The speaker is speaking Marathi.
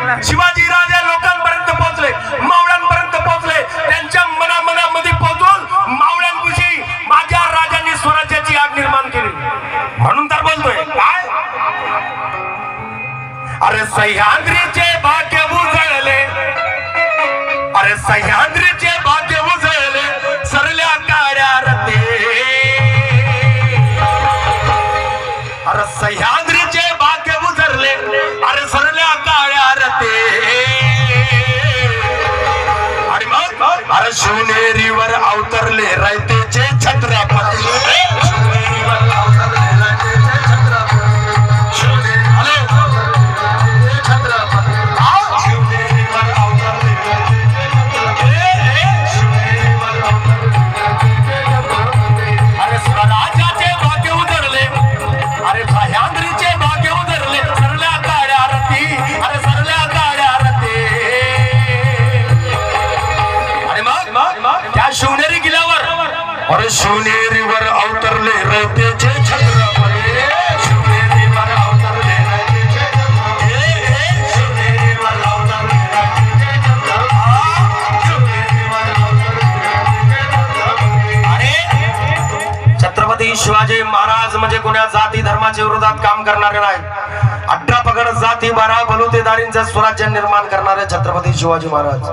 शिवाजी राजा लोकांपर्यंत पोहोचले, मावळ्यांपर्यंत पोहोचले. त्यांच्या मनामध्ये पोहोचून मावळ्यांविषयी माझ्या राजांनी स्वराज्याची आग निर्माण केली. म्हणून तर बोलतोय काय, अरे सह्याद्रीचे भाग्य उजळले, अरे सह्याद्रीचे भाग्य उजळले, सरल्या काळ्या रते. अरे सह्याद्रीचे भाग्य उजळले, अरे सरल्या काळ्या रते. आणि मग अरे शिवनेरीवर अवतरले रयतेचे छत्रपती. शिवनेरी किल्ल्यावर अरे शिवनेरीवर अवतरले रयतेचे छत्रपती. शिवनेरीवर अवतरले रयतेचे छत्रपती. शिवनेरीवर अवतरले रयतेचे छत्रपती. शिवनेरीवर अवतरले रयतेचे छत्रपती. अरे छत्रपती शिवाजी महाराज म्हणजे कोण्या जाती धर्माच्या विरोधात काम करणारे नाही. 18 पगड जाती 12 बलुतेदारींचं स्वराज्य निर्माण करणारे छत्रपती शिवाजी महाराज.